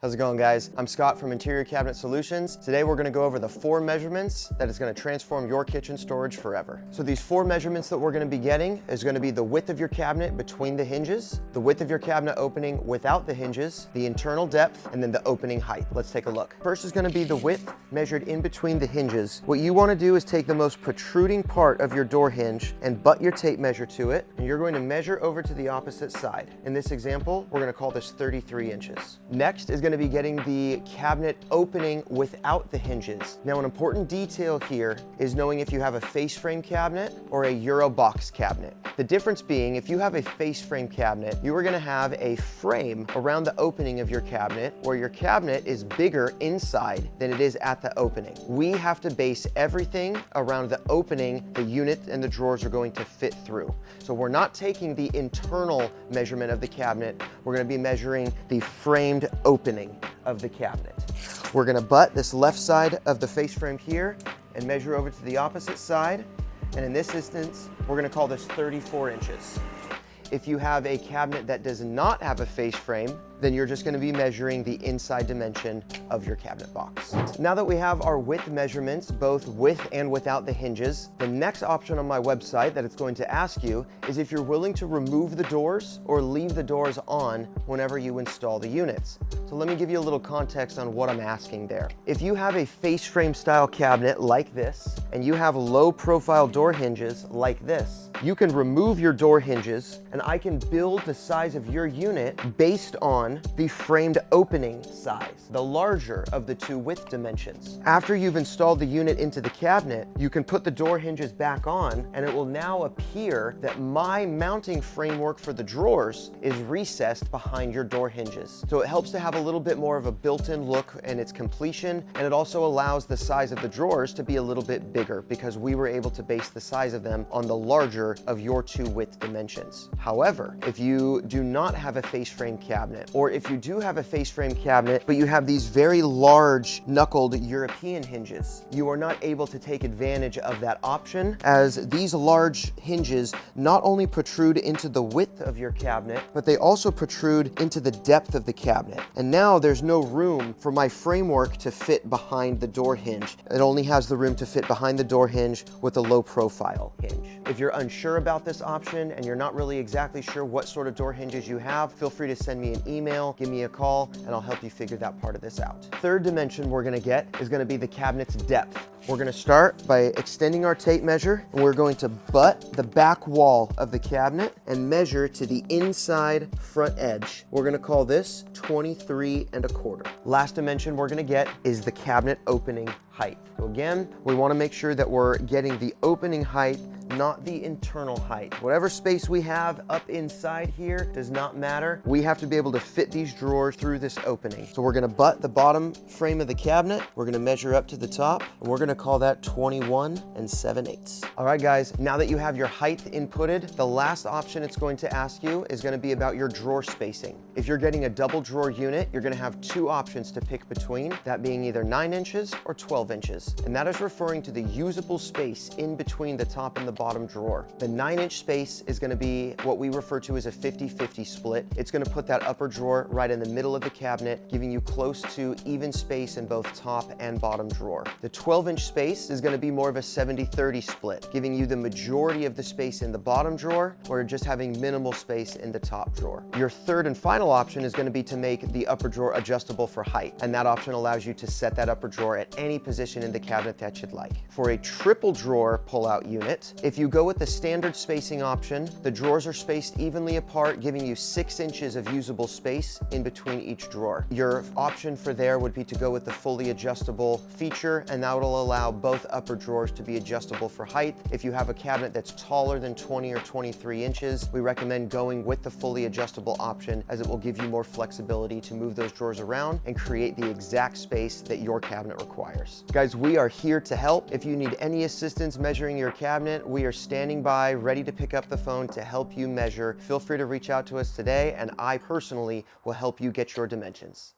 How's it going, guys? I'm Scott from Interior Cabinet Solutions. Today we're gonna go over the 4 measurements that is gonna transform your kitchen storage forever. So these 4 measurements that we're gonna be getting is gonna be the width of your cabinet between the hinges, the width of your cabinet opening without the hinges, the internal depth, and then the opening height. Let's take a look. First is gonna be the width measured in between the hinges. What you wanna do is take the most protruding part of your door hinge and butt your tape measure to it, and you're going to measure over to the opposite side. In this example, we're gonna call this 33 inches. Next is going to be getting the cabinet opening without the hinges. Now, an important detail here is knowing if you have a face frame cabinet or a Euro box cabinet. The difference being, if you have a face frame cabinet, you are going to have a frame around the opening of your cabinet where your cabinet is bigger inside than it is at the opening. We have to base everything around the opening the unit and the drawers are going to fit through. So we're not taking the internal measurement of the cabinet, we're going to be measuring the framed opening of the cabinet. We're gonna butt this left side of the face frame here and measure over to the opposite side. And in this instance, we're gonna call this 34 inches. If you have a cabinet that does not have a face frame, then you're just gonna be measuring the inside dimension of your cabinet box. Now that we have our width measurements, both with and without the hinges, the next option on my website that it's going to ask you is if you're willing to remove the doors or leave the doors on whenever you install the units. So let me give you a little context on what I'm asking there. If you have a face frame style cabinet like this, and you have low profile door hinges like this, you can remove your door hinges and I can build the size of your unit based on the framed opening size, the larger of the 2 width dimensions. After you've installed the unit into the cabinet, you can put the door hinges back on and it will now appear that my mounting framework for the drawers is recessed behind your door hinges. So it helps to have a little bit more of a built-in look in its completion, and it also allows the size of the drawers to be a little bit bigger because we were able to base the size of them on the larger of your 2 width dimensions. However, if you do not have a face frame cabinet, or if you do have a face frame cabinet, but you have these very large knuckled European hinges, you are not able to take advantage of that option, as these large hinges not only protrude into the width of your cabinet, but they also protrude into the depth of the cabinet. And now there's no room for my framework to fit behind the door hinge. It only has the room to fit behind the door hinge with a low profile hinge. If you're unsure about this option and you're not really exactly sure what sort of door hinges you have, feel free to send me an email, give me a call, and I'll help you figure that part of this out. Third dimension we're gonna get is gonna be the cabinet's depth. We're gonna start by extending our tape measure, and we're going to butt the back wall of the cabinet and measure to the inside front edge. We're gonna call this 23¼ Last dimension we're gonna get is the cabinet opening height. So again, we wanna make sure that we're getting the opening height, not the internal height. Whatever space we have up inside here does not matter. We have to be able to fit these drawers through this opening. So we're gonna butt the bottom frame of the cabinet, we're gonna measure up to the top, and we're gonna call that 21 7/8. All right, guys, now that you have your height inputted, the last option it's going to ask you is gonna be about your drawer spacing. If you're getting a double drawer unit, you're gonna have 2 options to pick between, that being either 9 inches or 12 inches. And that is referring to the usable space in between the top and the bottom drawer. The 9-inch space is going to be what we refer to as a 50-50 split. It's going to put that upper drawer right in the middle of the cabinet, giving you close to even space in both top and bottom drawer. The 12-inch space is going to be more of a 70-30 split, giving you the majority of the space in the bottom drawer or just having minimal space in the top drawer. Your third and final option is going to be to make the upper drawer adjustable for height, and that option allows you to set that upper drawer at any position in the cabinet that you'd like. For a triple drawer pull-out unit, if you go with the standard spacing option, the drawers are spaced evenly apart, giving you 6 inches of usable space in between each drawer. Your option for there would be to go with the fully adjustable feature, and that will allow both upper drawers to be adjustable for height. If you have a cabinet that's taller than 20 or 23 inches, we recommend going with the fully adjustable option, as it will give you more flexibility to move those drawers around and create the exact space that your cabinet requires. Guys, we are here to help. If you need any assistance measuring your cabinet, we are standing by, ready to pick up the phone to help you measure. Feel free to reach out to us today, and I personally will help you get your dimensions.